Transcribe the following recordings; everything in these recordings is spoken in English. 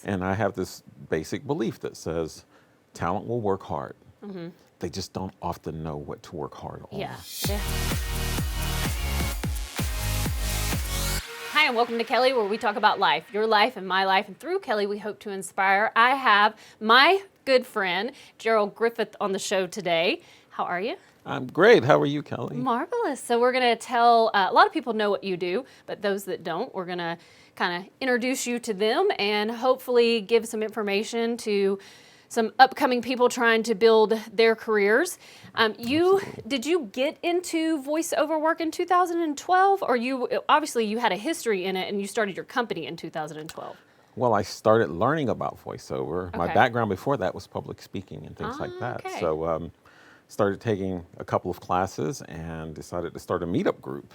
And I have this basic belief that says talent will work hard. They just don't often know what to work hard on. Yeah. Hi, and welcome to Kelly, where we talk about life, your life and my life. And through Kelly, we hope to inspire. I have my good friend, Gerald Griffith, on the show today. How are you? I'm great. How are you, Kelly? Marvelous. So we're going to tell, a lot of people know what you do, but those that don't, we're going to kind of introduce you to them and hopefully give some information to some upcoming people trying to build their careers. Did you get into voiceover work in 2012, or obviously you had a history in it and you started your company in 2012? Well, I started learning about voiceover. My Okay. background before that was public speaking and things like that. Okay. So started taking a couple of classes and decided to start a meetup group,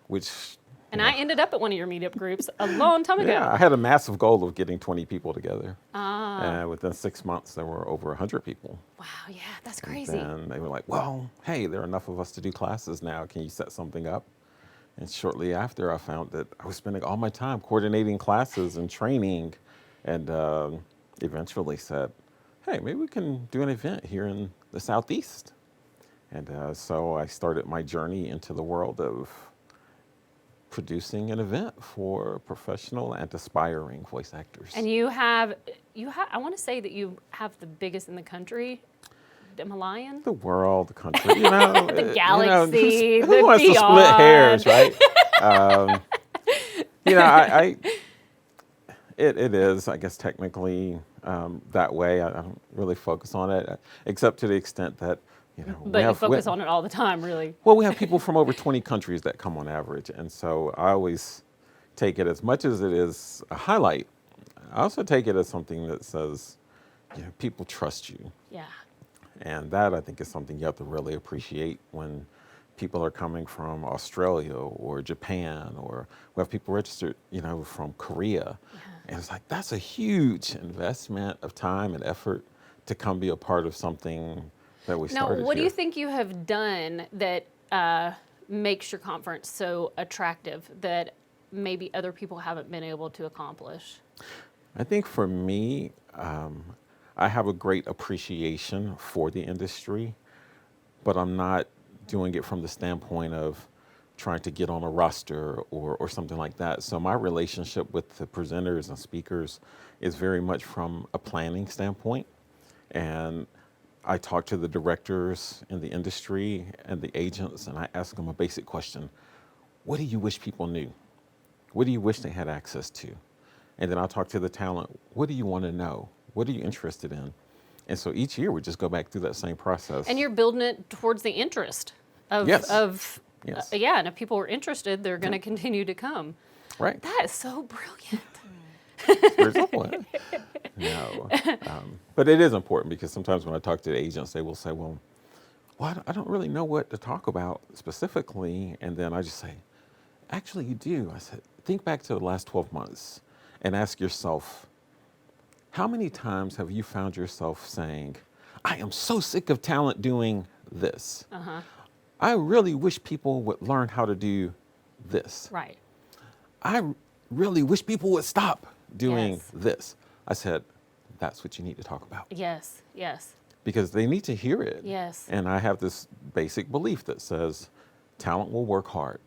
which... And I ended up at one of your meetup groups a long time ago. Yeah, I had a massive goal of getting 20 people together. And within 6 months, there were over 100 people. Wow, yeah, that's crazy. And they were like, well, hey, there are enough of us to do classes now. Can you set something up? And shortly after, I found that I was spending all my time coordinating classes and training, and eventually said, hey, maybe we can do an event here in the Southeast. And so I started my journey into the world of producing an event for professional and aspiring voice actors. And I want to say that you have the biggest in the country. Am I lying? The world, the country, you know. The galaxy, who the wants to split beyond. hairs, right? It is, I guess, technically that way. I don't really focus on it, except to the extent that, But you focus on it all the time, really. Well, we have people from over 20 countries that come on average, and so I always take it, as much as it is a highlight, I also take it as something that says, people trust you. Yeah. And that, I think, is something you have to really appreciate when people are coming from Australia or Japan, or we have people registered, from Korea. Yeah. And it's like, that's a huge investment of time and effort to come be a part of something that we started Now, what do here. you think you have done that makes your conference so attractive that maybe other people haven't been able to accomplish? I think for me, I have a great appreciation for the industry, but I'm not doing it from the standpoint of trying to get on a roster or something like that. So my relationship with the presenters and speakers is very much from a planning standpoint. And I talk to the directors in the industry and the agents, and I ask them a basic question. What do you wish people knew? What do you wish they had access to? And then I'll talk to the talent. What do you want to know? What are you interested in? And so each year we just go back through that same process. And you're building it towards the interest of, Yes. Yes. And if people are interested, they're going to continue to come. Right. That is so brilliant. There's no point. No. But it is important, because sometimes when I talk to the agents, they will say, well, I don't really know what to talk about specifically. And then I just say, actually, you do. I said, think back to the last 12 months and ask yourself, how many times have you found yourself saying, I am so sick of talent doing this. I really wish people would learn how to do this. Right. I really wish people would stop doing Yes. this. I said, that's what you need to talk about, Yes. Yes. because they need to hear it. Yes. And I have this basic belief that says talent will work hard.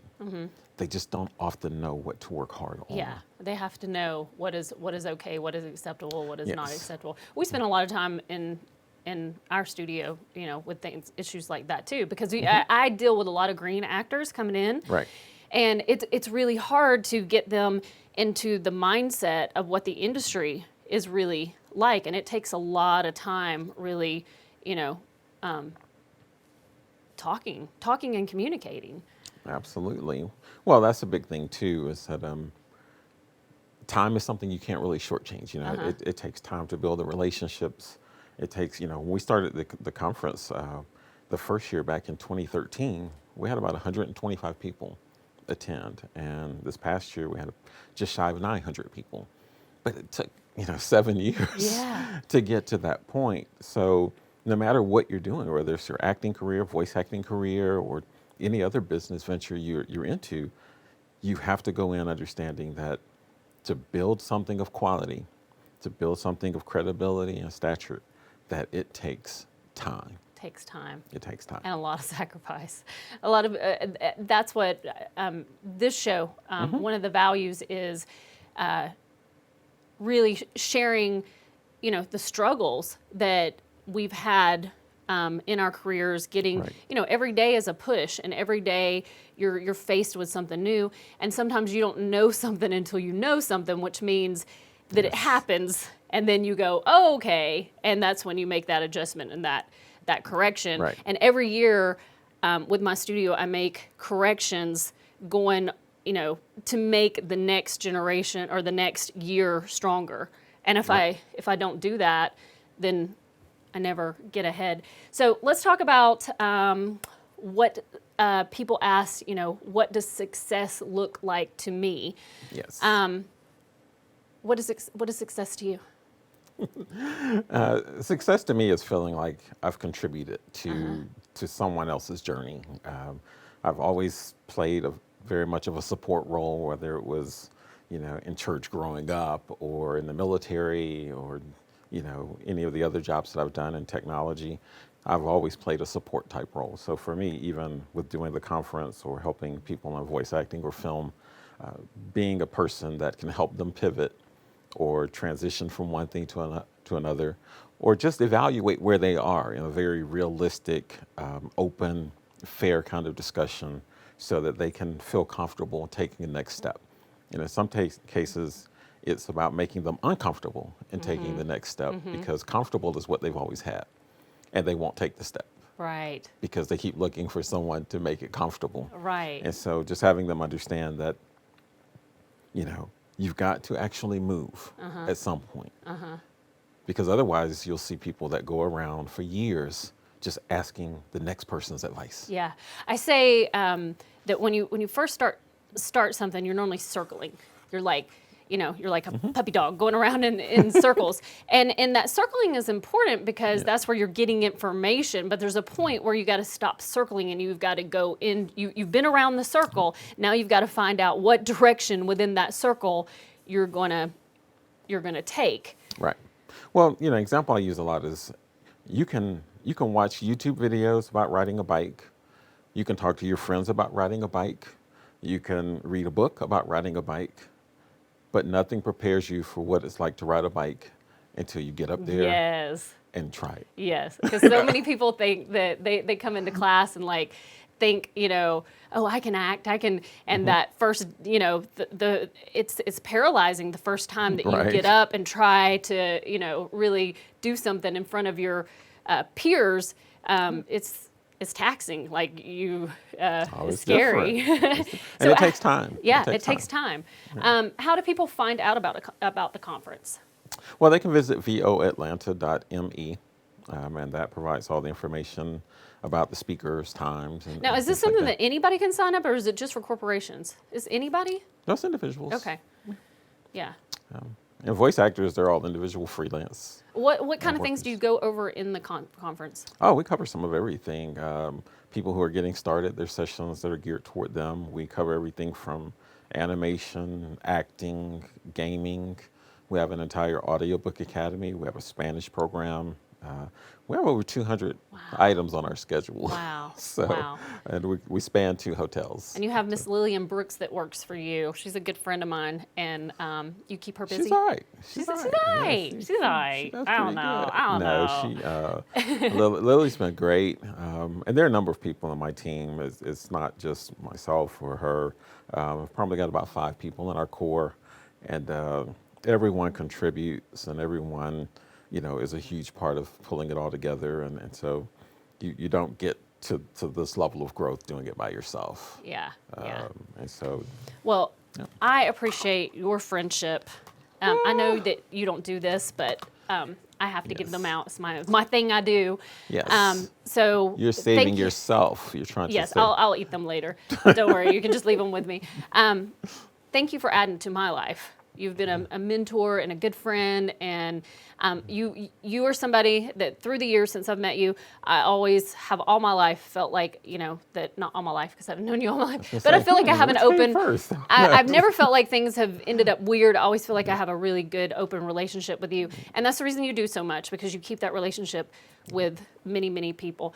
They just don't often know what to work hard on. Yeah, they have to know what is okay, what is acceptable, what is not Yes. acceptable. We spend a lot of time in our studio, with issues like that too, because I deal with a lot of green actors coming in, Right. and it's really hard to get them into the mindset of what the industry is really like, and it takes a lot of time, really, talking and communicating. Absolutely. Well, that's a big thing too, is that time is something you can't really shortchange. It takes time to build the relationships. It takes, when we started the conference, the first year back in 2013, we had about 125 people attend. And this past year, we had just shy of 900 people. But it took, 7 years Yeah. to get to that point. So no matter what you're doing, whether it's your acting career, voice acting career, or any other business venture you're into, you have to go in understanding that to build something of quality, to build something of credibility and stature, that it takes time. Takes time. It takes time. And a lot of sacrifice. A lot of that's what this show. One of the values is really sharing, the struggles that we've had in our careers. Getting, Right. Every day is a push, and every day you're faced with something new. And sometimes you don't know something until you know something, which means that it happens, and then you go, oh, okay, and that's when you make that adjustment and that correction. Right. And every year with my studio, I make corrections going, to make the next generation or the next year stronger. And if Right. I don't do that, then I never get ahead. So let's talk about what people ask, what does success look like to me? Yes. What is success to you? Success to me is feeling like I've contributed to someone else's journey. I've always played very much of a support role, whether it was, in church growing up, or in the military, or any of the other jobs that I've done in technology. I've always played a support type role. So for me, even with doing the conference or helping people in voice acting or film, being a person that can help them pivot or transition from one thing to another, or just evaluate where they are in a very realistic, open, fair kind of discussion, so that they can feel comfortable taking the next step. And in some cases, it's about making them uncomfortable and taking the next step, because comfortable is what they've always had, and they won't take the step Right. because they keep looking for someone to make it comfortable. Right. And so just having them understand that, you've got to actually move at some point. Because otherwise you'll see people that go around for years just asking the next person's advice. Yeah, I say that when you first start something, you're normally circling. You're like, you're like a puppy dog going around in circles, and that circling is important because that's where you're getting information. But there's a point where you got to stop circling, and you've got to go in. You've been around the circle. Now you've got to find out what direction within that circle you're gonna take. Right. Well, example I use a lot is you can watch YouTube videos about riding a bike. You can talk to your friends about riding a bike. You can read a book about riding a bike, but nothing prepares you for what it's like to ride a bike until you get up there Yes. and try it. Yes, because so many people think that they come into class and think, oh, I can act, and that first, it's paralyzing the first time that you Right. get up and try to, really do something in front of your peers. It's taxing, Oh, it's it's scary. different. So And it takes time. Yeah, it takes time. How do people find out about the conference? Well, they can visit voatlanta.me, and that provides all the information about the speakers, times. And, Now, and is this things like something that anybody can sign up, or is it just for corporations? Is anybody? Those individuals. Okay. Yeah. And voice actors, they're all individual freelance. What kind of things workers. do you go over in the conference? Oh, we cover some of everything. People who are getting started, there's sessions that are geared toward them. We cover everything from animation, acting, gaming. We have an entire audiobook academy. We have a Spanish program. We have over 200 items on our schedule. Wow. So, Wow. and we span 2 hotels. And you have Miss Lillian Brooks that works for you. She's a good friend of mine, and you keep her busy. She's all right. She's all all right. right. Yeah, She's all right. does I don't pretty know. good. I don't know. Lily's been great. And there are a number of people on my team. It's not just myself or her. I've probably got about 5 people in our core. And everyone contributes, and everyone, is a huge part of pulling it all together. And so you don't get to this level of growth doing it by yourself. Yeah. Yeah. And so, Well, I appreciate your friendship. I know that you don't do this, but I have to give them out. It's my thing I do. yes. So You're thank saving you. yourself. You're trying Yes, to save. I'll eat them later. Don't worry. You can just leave them with me. Thank you for adding to my life. You've been a mentor and a good friend, and you are somebody that through the years since I've met you, I always have all my life felt like, that not all my life because I've known you all my life, but I feel like I have an open. First. I've never felt like things have ended up weird. I always feel like I have a really good open relationship with you, and that's the reason you do so much, because you keep that relationship with many, many people.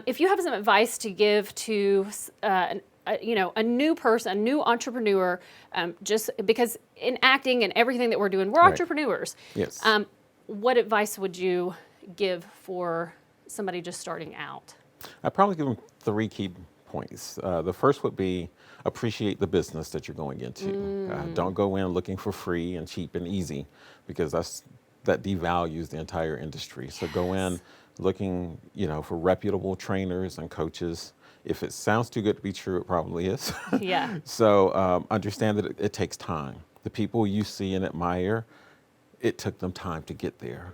If you have some advice to give to a new person, a new entrepreneur, just because in acting and everything that we're doing, we're entrepreneurs. Yes. What advice would you give for somebody just starting out? I'd probably give them 3 key points. The first would be appreciate the business that you're going into. Don't go in looking for free and cheap and easy, because that devalues the entire industry. So go in looking, for reputable trainers and coaches. If it sounds too good to be true, it probably is. Yeah. So understand that it takes time. The people you see and admire, it took them time to get there.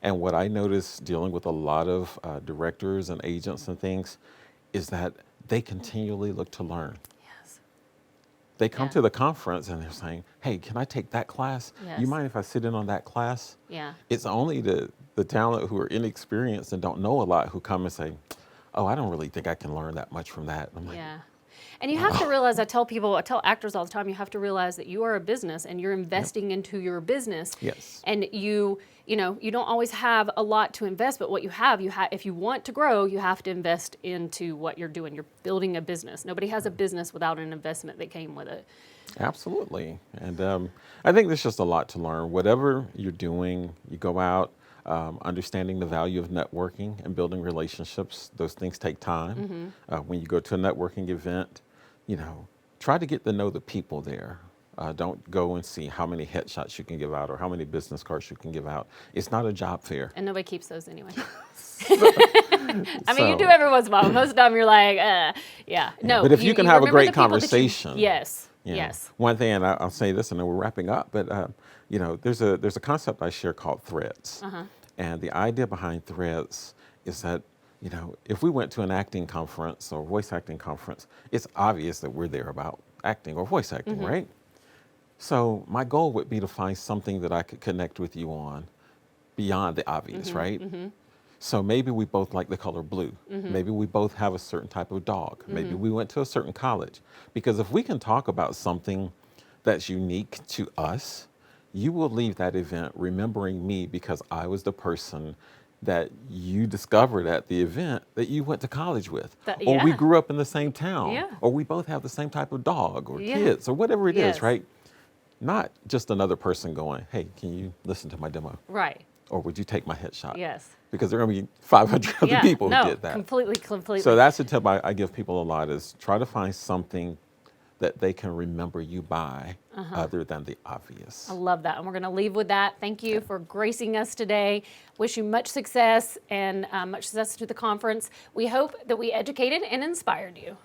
And what I noticed dealing with a lot of directors and agents and things is that they continually look to learn. Yes. They come to the conference and they're saying, hey, can I take that class? Yes. You mind if I sit in on that class? Yeah. It's only the talent who are inexperienced and don't know a lot who come and say, oh, I don't really think I can learn that much from that. I'm like, Yeah. And you have to realize, I tell actors all the time, you have to realize that you are a business and you're investing into your business. Yes. And you don't always have a lot to invest, but what you have, if you want to grow, you have to invest into what you're doing. You're building a business. Nobody has a business without an investment that came with it. Absolutely. And I think there's just a lot to learn. Whatever you're doing, you go out, understanding the value of networking and building relationships. Those things take time. When you go to a networking event, try to get to know the people there. Don't go and see how many headshots you can give out or how many business cards you can give out. It's not a job fair. And nobody keeps those anyway. I mean, you do every once in a while. Most of the time you're like, yeah. No. But if you can have a great conversation. Yes. You know, Yes. One thing, and I'll say this, and then we're wrapping up, but there's a concept I share called threads. And the idea behind threads is that, if we went to an acting conference or voice acting conference, it's obvious that we're there about acting or voice acting, right? So my goal would be to find something that I could connect with you on beyond the obvious, right? So maybe we both like the color blue. Maybe we both have a certain type of dog. Maybe we went to a certain college. Because if we can talk about something that's unique to us, you will leave that event remembering me because I was the person that you discovered at the event that you went to college with. Or we grew up in the same town. Or we both have the same type of dog or kids or whatever it is, right? Not just another person going, hey, can you listen to my demo? Right. Or would you take my headshot? Yes. Because there are going to be 500 other people who did that. Completely. So that's a tip I give people a lot, is try to find something that they can remember you by other than the obvious. I love that. And we're going to leave with that. Thank you for gracing us today. Wish you much success and much success to the conference. We hope that we educated and inspired you.